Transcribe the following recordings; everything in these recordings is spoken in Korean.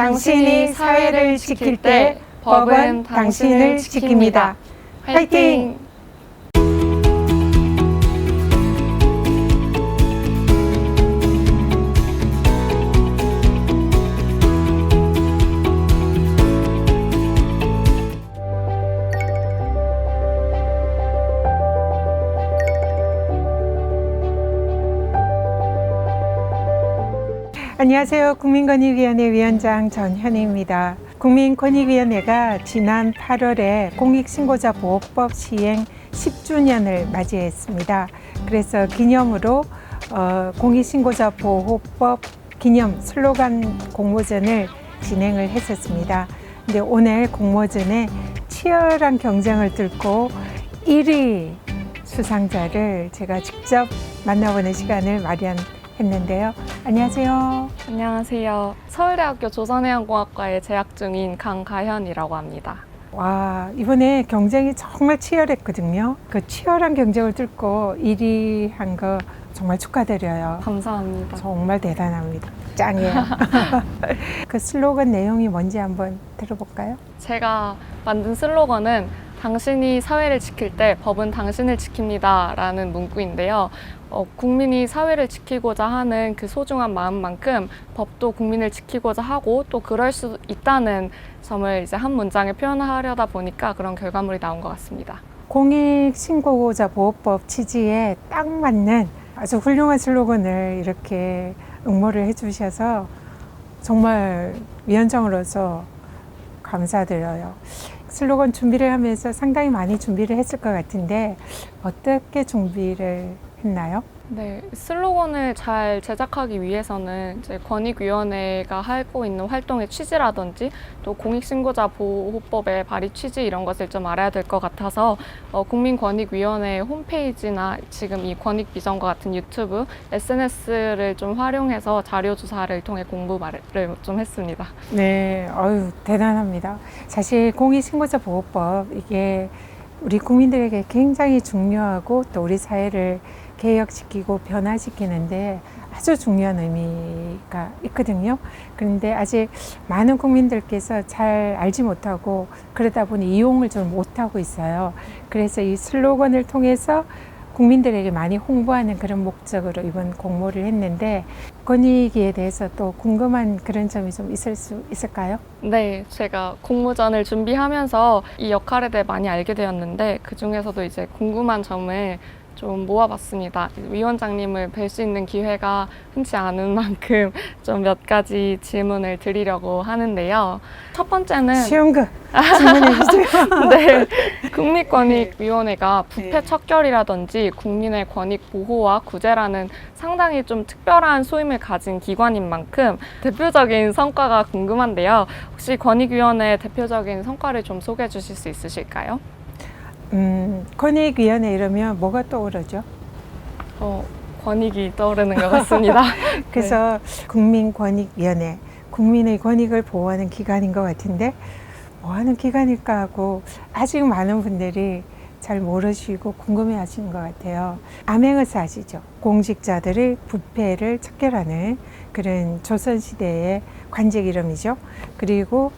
당신이 사회를 지킬 때 법은 당신을 지킵니다. 화이팅! 안녕하세요. 국민권익위원회 위원장 전현희입니다. 국민권익위원회가 지난 8월에 공익신고자 보호법 시행 10주년을 맞이했습니다. 그래서 기념으로 공익신고자 보호법 기념 슬로건 공모전을 진행을 했었습니다. 근데 오늘 공모전에 치열한 경쟁을 뚫고 1위 수상자를 제가 직접 만나보는 시간을 마련했는데요. 안녕하세요. 안녕하세요. 서울대학교 조선해양공학과에 재학 중인 강가현이라고 합니다. 와, 이번에 경쟁이 정말 치열했거든요. 그 치열한 경쟁을 뚫고 1위 한 거 정말 축하드려요. 감사합니다. 정말 대단합니다. 짱이에요. 그 슬로건 내용이 뭔지 한번 들어볼까요? 제가 만든 슬로건은 당신이 사회를 지킬 때 법은 당신을 지킵니다 라는 문구인데요. 국민이 사회를 지키고자 하는 그 소중한 마음만큼 법도 국민을 지키고자 하고 또 그럴 수 있다는 점을 이제 한 문장에 표현하려다 보니까 그런 결과물이 나온 것 같습니다. 공익신고자 보호법 취지에 딱 맞는 아주 훌륭한 슬로건을 이렇게 응모를 해주셔서 정말 위원장으로서 감사드려요. 슬로건 준비를 하면서 상당히 많이 준비를 했을 것 같은데 어떻게 준비를 했나요? 네, 슬로건을 잘 제작하기 위해서는 이제 권익위원회가 하고 있는 활동의 취지라든지 또 공익신고자 보호법의 발의 취지 이런 것을 좀 알아야 될 것 같아서 국민권익위원회 홈페이지나 지금 이 권익비전과 같은 유튜브, SNS를 좀 활용해서 자료조사를 통해 공부를 좀 했습니다. 네, 대단합니다. 사실 공익신고자 보호법 이게 우리 국민들에게 굉장히 중요하고 또 우리 사회를 개혁시키고 변화시키는데 아주 중요한 의미가 있거든요. 그런데 아직 많은 국민들께서 잘 알지 못하고 그러다 보니 이용을 좀 못하고 있어요. 그래서 이 슬로건을 통해서 국민들에게 많이 홍보하는 그런 목적으로 이번 공모를 했는데 권익위에 대해서 또 궁금한 그런 점이 좀 있을 수 있을까요? 네, 제가 공모전을 준비하면서 이 역할에 대해 많이 알게 되었는데 그 중에서도 이제 궁금한 점을 좀 모아봤습니다. 위원장님을 뵐 수 있는 기회가 흔치 않은 만큼 좀 몇 가지 질문을 드리려고 하는데요. 첫 번째는 쉬운 거 질문해 주세요. 네, 국민권익위원회가 부패 척결이라든지 국민의 권익 보호와 구제라는 상당히 좀 특별한 소임을 가진 기관인 만큼 대표적인 성과가 궁금한데요. 혹시 권익위원회 대표적인 성과를 좀 소개해 주실 수 있으실까요? 권익위원회 이러면 뭐가 떠오르죠? 권익이 떠오르는 것 같습니다. 그래서 국민권익위원회, 국민의 권익을 보호하는 기관인 것 같은데 뭐 하는 기관일까 하고 아직 많은 분들이 잘 모르시고 궁금해 하시는 것 같아요. 암행어사 아시죠? 공직자들의 부패를 척결하는 그런 조선시대의 관직 이름이죠. 그리고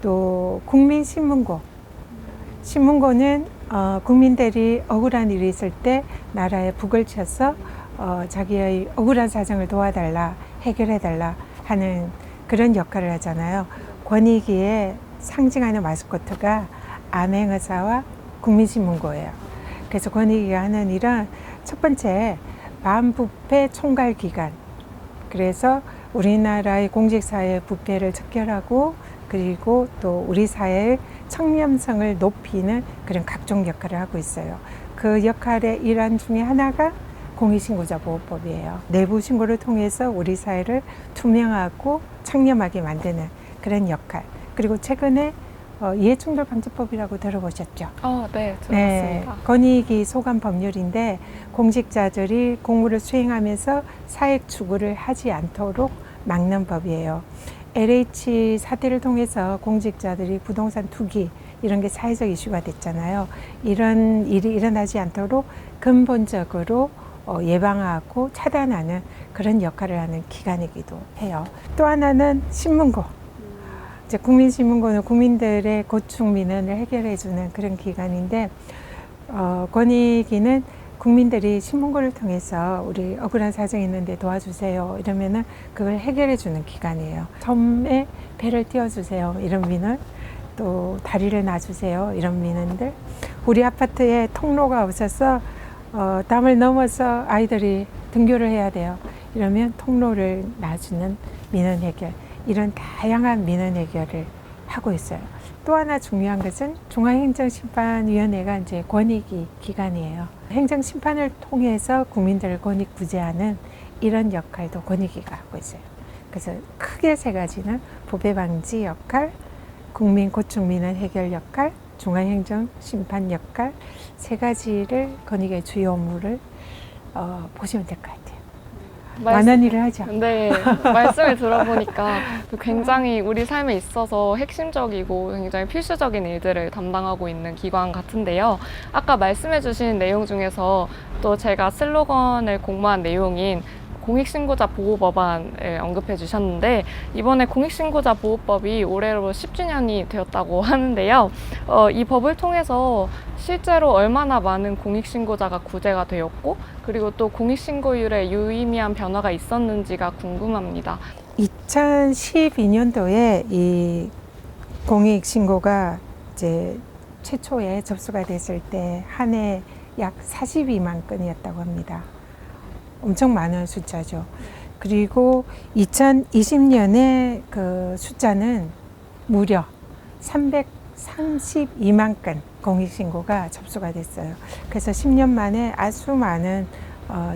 또 국민신문고. 신문고는 국민들이 억울한 일이 있을 때 나라에 북을 쳐서 자기의 억울한 사정을 도와달라, 해결해달라 하는 그런 역할을 하잖아요. 권익위의 상징하는 마스코트가 암행어사와 국민신문고예요. 그래서 권익위가 하는 일은 첫 번째 반부패 총괄기관. 그래서 우리나라의 공직사회의 부패를 척결하고 그리고 또 우리 사회의 청렴성을 높이는 그런 각종 역할을 하고 있어요. 그 역할의 일환 중에 하나가 공익신고자 보호법이에요. 내부 신고를 통해서 우리 사회를 투명하고 청렴하게 만드는 그런 역할. 그리고 최근에 이해충돌 방지법이라고 들어보셨죠? 네, 들어봤습니다. 네, 권익위 소관 법률인데 공직자들이 공무를 수행하면서 사익 추구를 하지 않도록 막는 법이에요. LH 사태를 통해서 공직자들이 부동산 투기 이런 게 사회적 이슈가 됐잖아요. 이런 일이 일어나지 않도록 근본적으로 예방하고 차단하는 그런 역할을 하는 기관이기도 해요. 또 하나는 신문고. 이제 국민신문고는 국민들의 고충 민원을 해결해주는 그런 기관인데, 권익위는 국민들이 신문고를 통해서 우리 억울한 사정이 있는데 도와주세요 이러면은 그걸 해결해주는 기관이에요. 섬에 배를 띄워주세요 이런 민원, 또 다리를 놔주세요 이런 민원들, 우리 아파트에 통로가 없어서 담을 넘어서 아이들이 등교를 해야 돼요. 이러면 통로를 놔주는 민원 해결, 이런 다양한 민원 해결을 하고 있어요. 또 하나 중요한 것은 중앙행정심판위원회가 이제 권익위 기관이에요. 행정심판을 통해서 국민들을 권익 구제하는 이런 역할도 권익위가 하고 있어요. 그래서 크게 세 가지는 부패 방지 역할, 국민 고충 민원 해결 역할, 중앙행정심판 역할, 세 가지를 권익위의 주요 업무를 보시면 될 것 같아요. 많은 일을 하죠. 네, 말씀을 들어보니까 굉장히 우리 삶에 있어서 핵심적이고 굉장히 필수적인 일들을 담당하고 있는 기관 같은데요. 아까 말씀해주신 내용 중에서 또 제가 슬로건을 공모한 내용인 공익신고자 보호법안을 언급해 주셨는데, 이번에 공익신고자 보호법이 올해로 10주년이 되었다고 하는데요. 이 법을 통해서 실제로 얼마나 많은 공익신고자가 구제가 되었고, 그리고 또 공익신고율에 유의미한 변화가 있었는지가 궁금합니다. 2012년도에 이 공익신고가 이제 최초에 접수가 됐을 때 한 해 약 42만 건이었다고 합니다. 엄청 많은 숫자죠. 그리고 2020년에 그 숫자는 무려 332만 건 공익신고가 접수가 됐어요. 그래서 10년 만에 아주 많은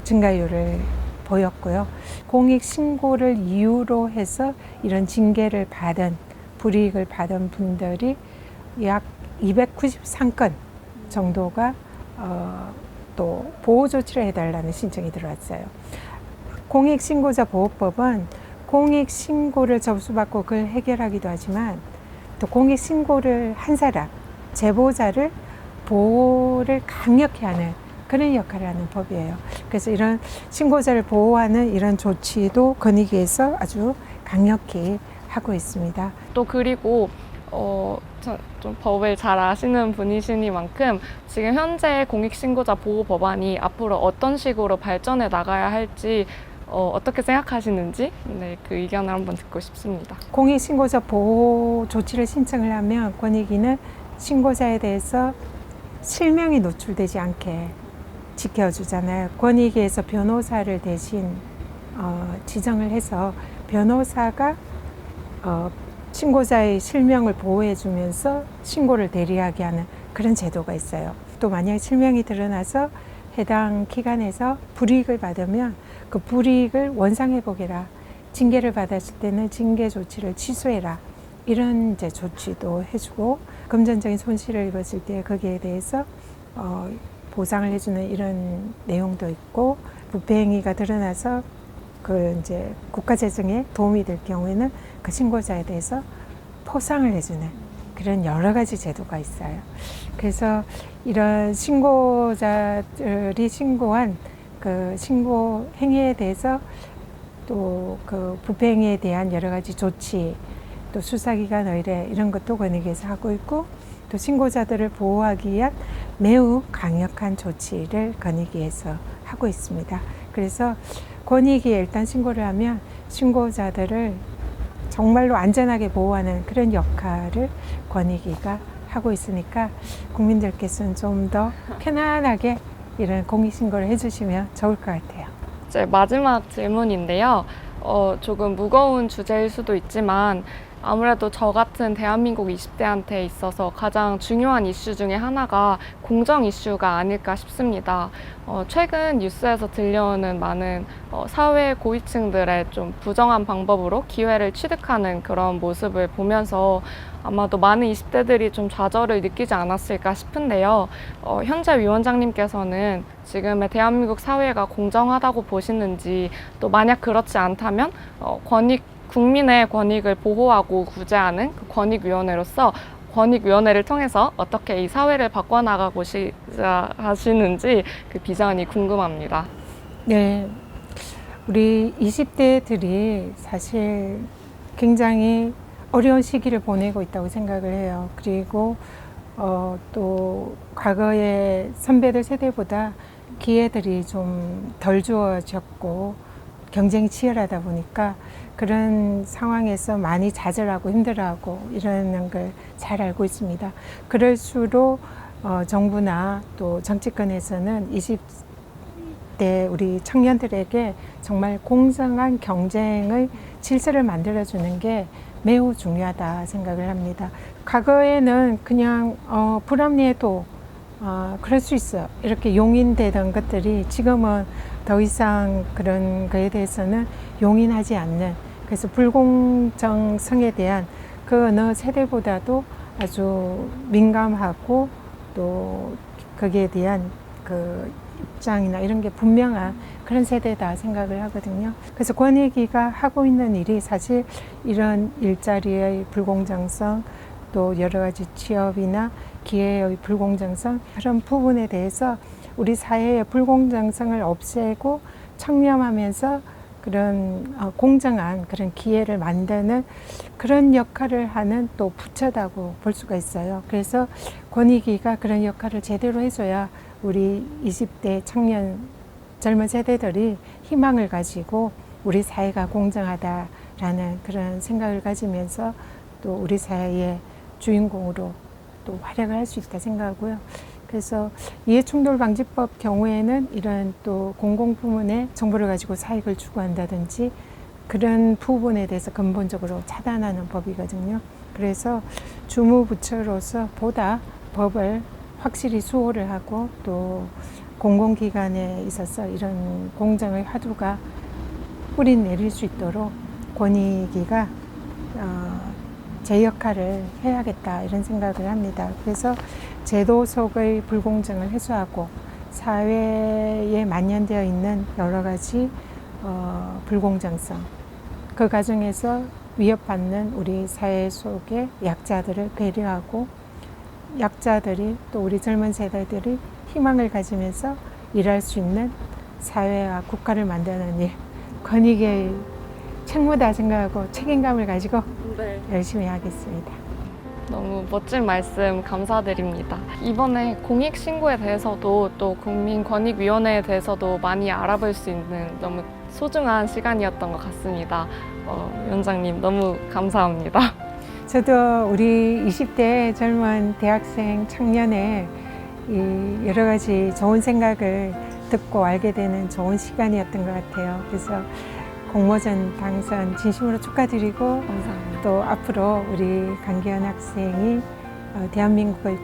증가율을 보였고요. 공익신고를 이유로 해서 이런 징계를 받은, 불이익을 받은 분들이 약 293건 정도가 또 보호조치를 해달라는 신청이 들어왔어요. 공익신고자 보호법은 공익신고를 접수받고 그걸 해결하기도 하지만, 또 공익신고를 한 사람, 제보자를 보호를 강력히 하는 그런 역할을 하는 법이에요. 그래서 이런 신고자를 보호하는 이런 조치도 권익위에서 아주 강력히 하고 있습니다. 또 그리고 좀 법을 잘 아시는 분이시니만큼 지금 현재 공익신고자 보호 법안이 앞으로 어떤 식으로 발전해 나가야 할지 어떻게 생각하시는지, 네, 그 의견을 한번 듣고 싶습니다. 공익신고자 보호 조치를 신청을 하면 권익위는 신고자에 대해서 실명이 노출되지 않게 지켜주잖아요. 권익위에서 변호사를 대신 지정을 해서 변호사가 신고자의 실명을 보호해주면서 신고를 대리하게 하는 그런 제도가 있어요. 또 만약 실명이 드러나서 해당 기관에서 불이익을 받으면 그 불이익을 원상회복해라, 징계를 받았을 때는 징계 조치를 취소해라, 이런 이제 조치도 해주고, 금전적인 손실을 입었을 때 거기에 대해서 보상을 해주는 이런 내용도 있고, 부패 행위가 드러나서 그 이제 국가 재정에 도움이 될 경우에는 그 신고자에 대해서 포상을 해주는 그런 여러 가지 제도가 있어요. 그래서 이런 신고자들이 신고한 그 신고 행위에 대해서 또 그 부패 행위에 대한 여러 가지 조치, 또 수사기관 의뢰, 이런 것도 권익위에서 하고 있고, 또 신고자들을 보호하기 위한 매우 강력한 조치를 권익위에서 하고 있습니다. 그래서 권익위에 일단 신고를 하면 신고자들을 정말로 안전하게 보호하는 그런 역할을 권익위가 하고 있으니까 국민들께서는 좀 더 편안하게 이런 공익신고를 해주시면 좋을 것 같아요. 이제 마지막 질문인데요. 조금 무거운 주제일 수도 있지만 아무래도 저 같은 대한민국 20대한테 있어서 가장 중요한 이슈 중에 하나가 공정 이슈가 아닐까 싶습니다. 최근 뉴스에서 들려오는 많은 사회 고위층들의 좀 부정한 방법으로 기회를 취득하는 그런 모습을 보면서 아마도 많은 20대들이 좀 좌절을 느끼지 않았을까 싶은데요. 현재 위원장님께서는 지금의 대한민국 사회가 공정하다고 보시는지, 또 만약 그렇지 않다면 국민의 권익을 보호하고 구제하는 그 권익위원회로서 권익위원회를 통해서 어떻게 이 사회를 바꿔나가고자 하시는지 그 비전이 궁금합니다. 네, 우리 20대들이 사실 굉장히 어려운 시기를 보내고 있다고 생각을 해요. 그리고 또 과거의 선배들 세대보다 기회들이 좀 덜 주어졌고 경쟁이 치열하다 보니까 그런 상황에서 많이 좌절하고 힘들어하고 이러는 걸 잘 알고 있습니다. 그럴수록 정부나 또 정치권에서는 20대 우리 청년들에게 정말 공정한 경쟁의 질서를 만들어주는 게 매우 중요하다 생각을 합니다. 과거에는 그냥 불합리해도 그럴 수 있어 이렇게 용인되던 것들이 지금은 더 이상 그런 거에 대해서는 용인하지 않는, 그래서 불공정성에 대한 그 어느 세대보다도 아주 민감하고 또 거기에 대한 그 입장이나 이런 게 분명한 그런 세대다 생각을 하거든요. 그래서 권익위가 하고 있는 일이 사실 이런 일자리의 불공정성, 또 여러 가지 취업이나 기회의 불공정성, 그런 부분에 대해서 우리 사회의 불공정성을 없애고 청렴하면서 그런 공정한 그런 기회를 만드는 그런 역할을 하는 또 부처다고 볼 수가 있어요. 그래서 권익위가 그런 역할을 제대로 해줘야 우리 20대 청년 젊은 세대들이 희망을 가지고 우리 사회가 공정하다라는 그런 생각을 가지면서 또 우리 사회의 주인공으로 또 활약을 할 수 있다 생각하고요. 그래서 이해충돌방지법 경우에는 이런 또 공공부문의 정보를 가지고 사익을 추구한다든지 그런 부분에 대해서 근본적으로 차단하는 법이거든요. 그래서 주무부처로서 보다 법을 확실히 수호를 하고 또 공공기관에 있어서 이런 공정의 화두가 뿌리 내릴 수 있도록 권익위가 제 역할을 해야겠다 이런 생각을 합니다. 그래서 제도 속의 불공정을 해소하고 사회에 만연되어 있는 여러 가지 불공정성, 그 과정에서 위협받는 우리 사회 속의 약자들을 배려하고 약자들이 또 우리 젊은 세대들이 희망을 가지면서 일할 수 있는 사회와 국가를 만드는 일, 권익의 책무다 생각하고 책임감을 가지고 열심히 하겠습니다. 너무 멋진 말씀 감사드립니다. 이번에 공익신고에 대해서도 또 국민권익위원회에 대해서도 많이 알아볼 수 있는 너무 소중한 시간이었던 것 같습니다. 위원장님 너무 감사합니다. 저도 우리 20대 젊은 대학생 청년의 이 여러 가지 좋은 생각을 듣고 알게 되는 좋은 시간이었던 것 같아요. 그래서 공모전 당선 진심으로 축하드리고 감사합니다. 또 앞으로 우리 강기현 학생이 대한민국의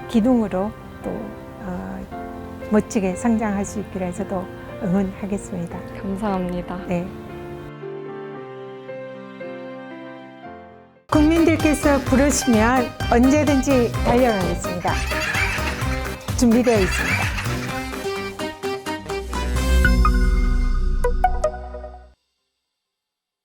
기둥으로 또 멋지게 성장할 수 있기를 저도 응원하겠습니다. 감사합니다. 네. 국민들께서 부르시면 언제든지 달려가겠습니다. 준비되어 있습니다.